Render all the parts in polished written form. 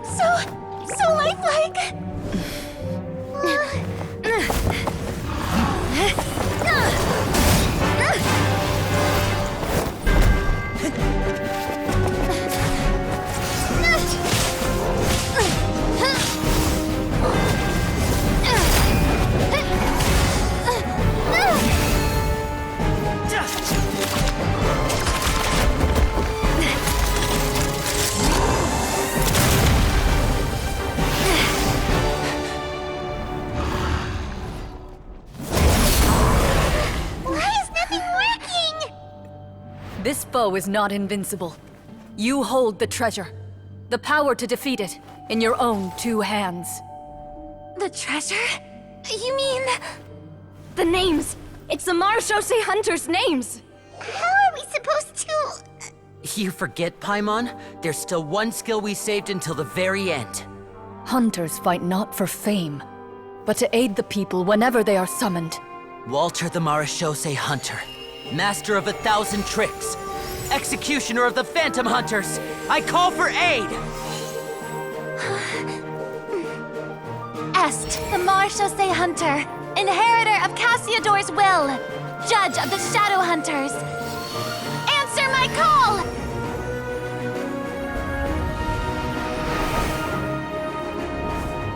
So lifelike! This foe is not invincible. You hold the treasure. The power to defeat it in your own 2 hands. The treasure? You mean... The names! It's the Marshose Hunters' names! How are we supposed to... You forget, Paimon? There's still one skill we saved until the very end. Hunters fight not for fame, but to aid the people whenever they are summoned. Walter the Marashose Hunter, master of 1,000 tricks, executioner of the Phantom Hunters, I call for aid! Est, the Marshose Hunter, inheritor of Cassiodor's will, judge of the Shadow Hunters. Answer my call!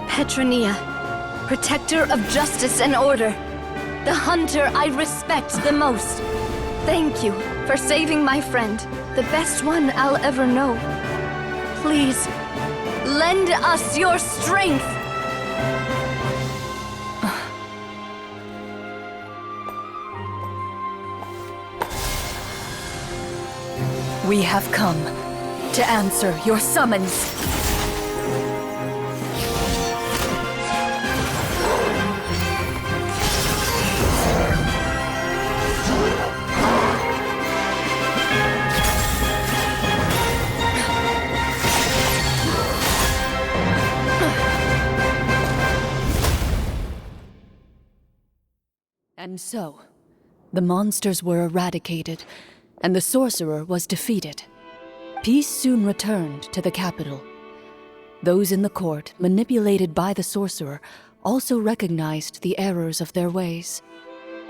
Petronia, protector of justice and order, the hunter I respect the most. Thank you for saving my friend, the best one I'll ever know. Please, lend us your strength! We have come to answer your summons. And so, the monsters were eradicated, and the sorcerer was defeated. Peace soon returned to the capital. Those in the court, manipulated by the sorcerer, also recognized the errors of their ways.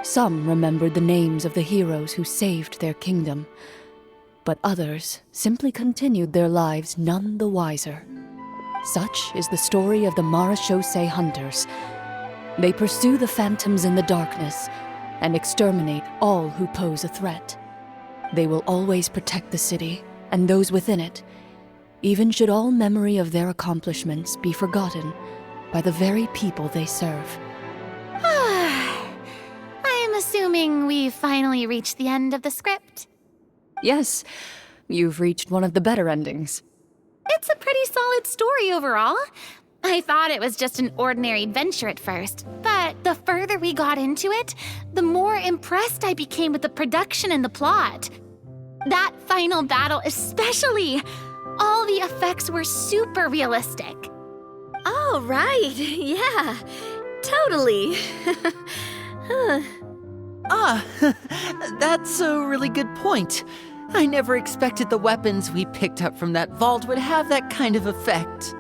Some remembered the names of the heroes who saved their kingdom, but others simply continued their lives none the wiser. Such is the story of the Marashose Hunters. They pursue the phantoms in the darkness and exterminate all who pose a threat. They will always protect the city and those within it, even should all memory of their accomplishments be forgotten by the very people they serve. I am assuming we've finally reached the end of the script. Yes, you've reached one of the better endings. It's a pretty solid story overall. I thought it was just an ordinary adventure at first, but the further we got into it, the more impressed I became with the production and the plot. That final battle especially! All the effects were super realistic. Oh, right. Yeah, totally. That's a really good point. I never expected the weapons we picked up from that vault would have that kind of effect.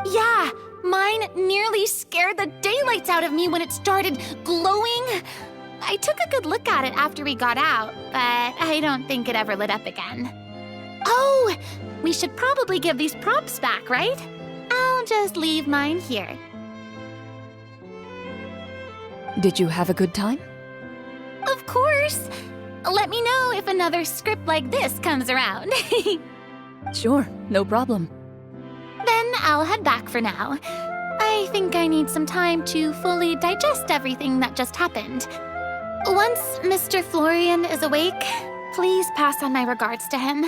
Yeah, mine nearly scared the daylights out of me when it started glowing. I took a good look at it after we got out, but I don't think it ever lit up again. Oh, we should probably give these props back, right? I'll just leave mine here. Did you have a good time? Of course. Let me know if another script like this comes around. Sure, no problem. Then I'll head back for now. I think I need some time to fully digest everything that just happened. Once Mr. Florian is awake, please pass on my regards to him.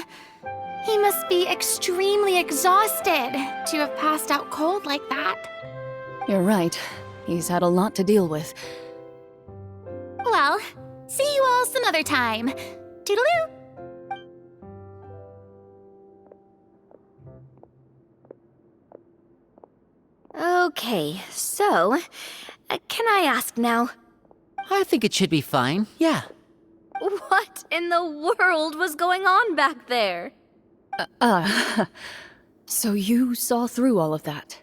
He must be extremely exhausted to have passed out cold like that. You're right. He's had a lot to deal with. Well, see you all some other time. Toodaloo! Okay, so Can I ask now? I think it should be fine, yeah. What in the world was going on back there? So you saw through all of that?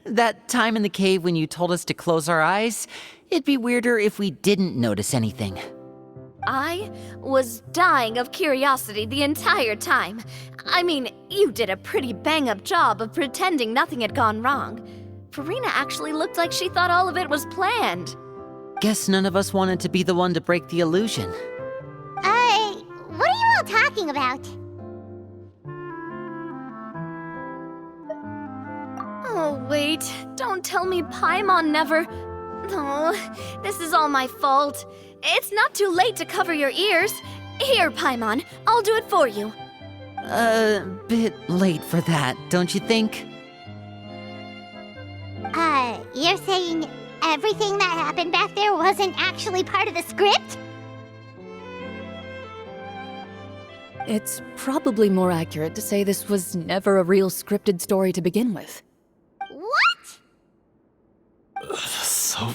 That time in the cave when you told us to close our eyes, it'd be weirder if we didn't notice anything. I was dying of curiosity the entire time. I mean, you did a pretty bang-up job of pretending nothing had gone wrong. Farina actually looked like she thought all of it was planned. Guess none of us wanted to be the one to break the illusion. What are you all talking about? Oh, wait. Don't tell me Paimon never... Oh, this is all my fault. It's not too late to cover your ears. Here, Paimon, I'll do it for you. Bit late for that, don't you think? You're saying everything that happened back there wasn't actually part of the script? It's probably more accurate to say this was never a real scripted story to begin with. What? So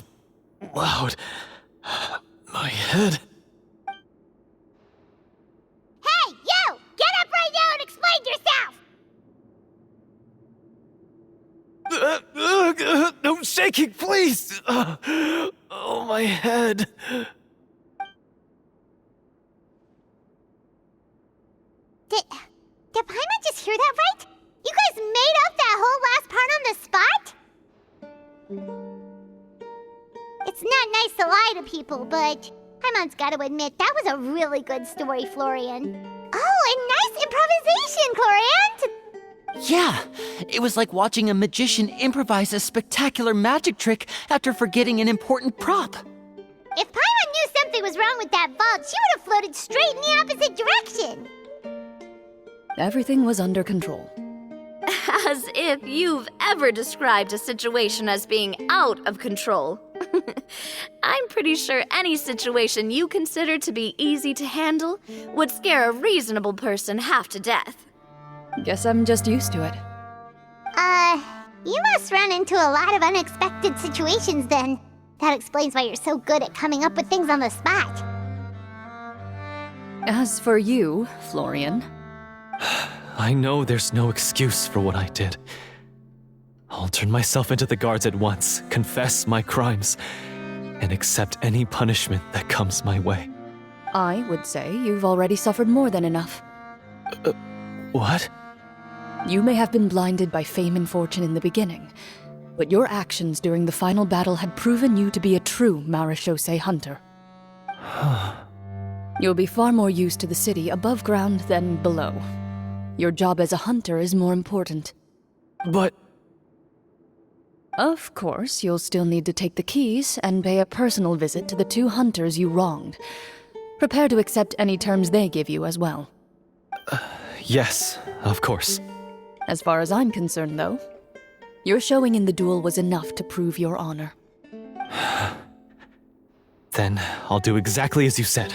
loud. My head. Hey, you! Get up right now and explain yourself! No shaking, please! Oh, my head. Did Paimon just hear that right? You guys made up that whole last part on the spot? It's not nice to lie to people, but Paimon's gotta admit, that was a really good story, Florian. Oh, and nice improvisation, Florian! Yeah, it was like watching a magician improvise a spectacular magic trick after forgetting an important prop. If Paimon knew something was wrong with that vault, she would have floated straight in the opposite direction! Everything was under control. As if you've ever described a situation as being out of control. I'm pretty sure any situation you consider to be easy to handle would scare a reasonable person half to death. Guess I'm just used to it. You must run into a lot of unexpected situations then. That explains why you're so good at coming up with things on the spot. As for you, Florian... I know there's no excuse for what I did. I'll turn myself into the guards at once, confess my crimes, and accept any punishment that comes my way. I would say you've already suffered more than enough. What? You may have been blinded by fame and fortune in the beginning, but your actions during the final battle had proven you to be a true Marechaussee hunter. You'll be far more used to the city above ground than below. Your job as a hunter is more important. But... Of course, you'll still need to take the keys and pay a personal visit to the 2 hunters you wronged. Prepare to accept any terms they give you as well. Yes, of course. As far as I'm concerned, though, your showing in the duel was enough to prove your honor. Then I'll do exactly as you said.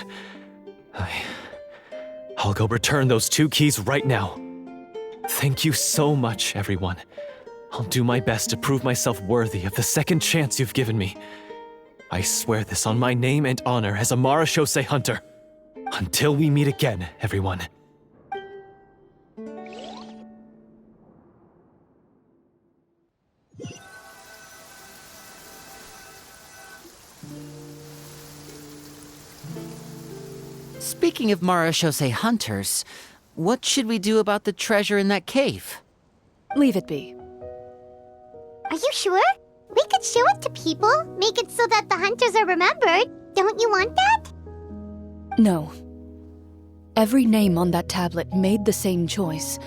I'll go return those 2 keys right now. Thank you so much, everyone. I'll do my best to prove myself worthy of the second chance you've given me. I swear this on my name and honor as a Marechaussee hunter. Until we meet again, everyone. Speaking of Marechaussee hunters, what should we do about the treasure in that cave? Leave it be. Are you sure? We could show it to people, make it so that the hunters are remembered. Don't you want that? No. Every name on that tablet made the same choice.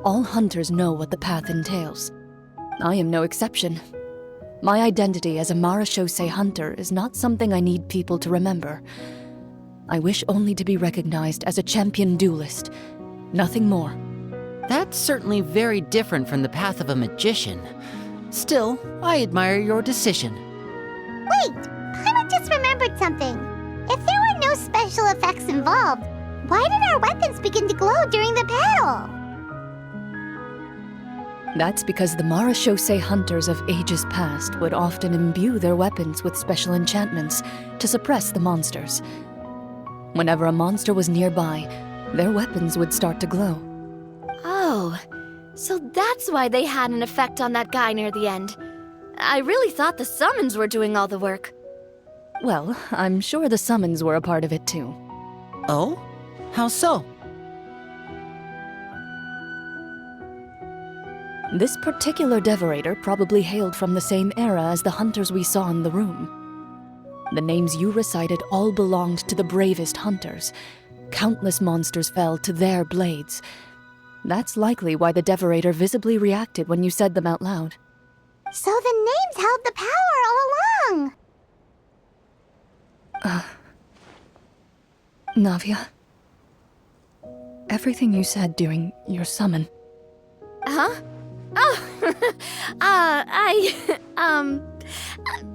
All hunters know what the path entails. I am no exception. My identity as a Marechaussee hunter is not something I need people to remember. I wish only to be recognized as a champion duelist. Nothing more. That's certainly very different from the path of a magician. Still, I admire your decision. Wait! Paimon just remembered something. If there were no special effects involved, why did our weapons begin to glow during the battle? That's because the marechaussee hunters of ages past would often imbue their weapons with special enchantments to suppress the monsters. Whenever a monster was nearby, their weapons would start to glow. Oh, so that's why they had an effect on that guy near the end. I really thought the summons were doing all the work. Well, I'm sure the summons were a part of it too. Oh? How so? This particular devorator probably hailed from the same era as the hunters we saw in the room. The names you recited all belonged to the bravest hunters. Countless monsters fell to their blades. That's likely why the devorator visibly reacted when you said them out loud. So the names held the power all along. Navia, everything you said during your summon. Huh? Oh,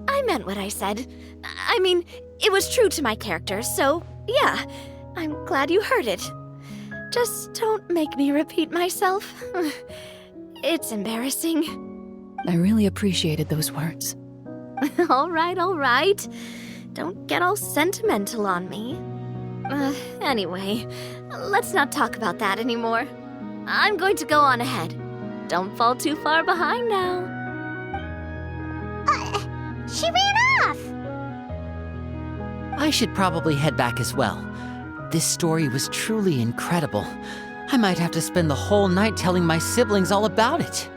I meant what I said. I mean, it was true to my character, so yeah, I'm glad you heard it. Just don't make me repeat myself. It's embarrassing. I really appreciated those words. All right. Don't get all sentimental on me. Anyway, let's not talk about that anymore. I'm going to go on ahead. Don't fall too far behind now. She ran off! I should probably head back as well. This story was truly incredible. I might have to spend the whole night telling my siblings all about it.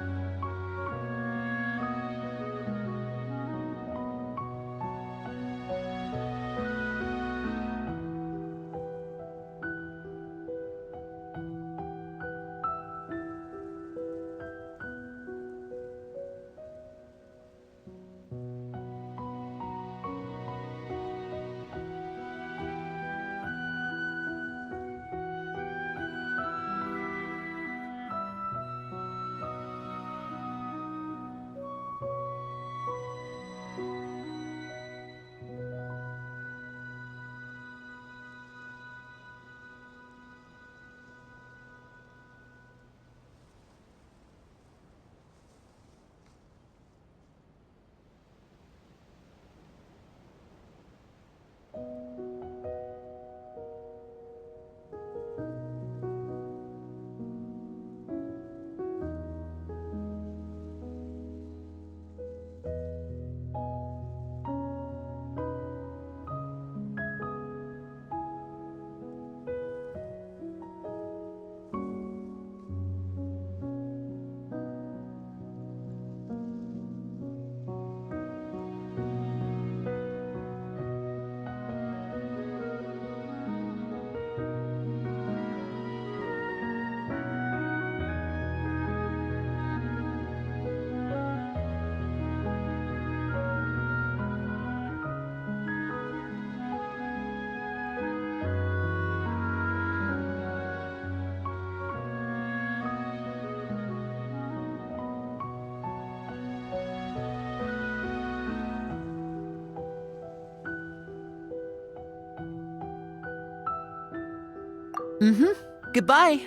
Goodbye.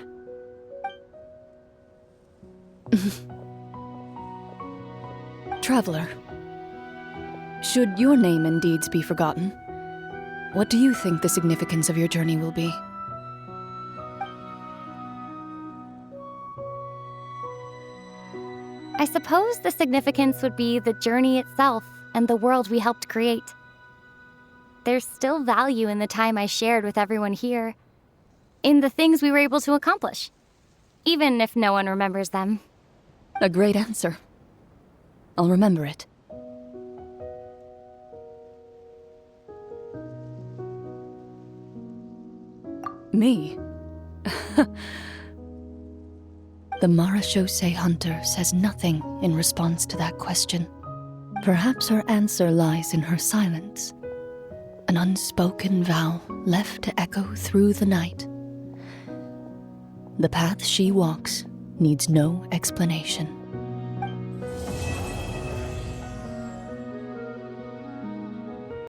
Traveler, should your name and deeds be forgotten, what do you think the significance of your journey will be? I suppose the significance would be the journey itself and the world we helped create. There's still value in the time I shared with everyone here, in the things we were able to accomplish, even if no one remembers them. A great answer. I'll remember it. Me? The marechaussee hunter says nothing in response to that question. Perhaps her answer lies in her silence, an unspoken vow left to echo through the night. The path she walks needs no explanation.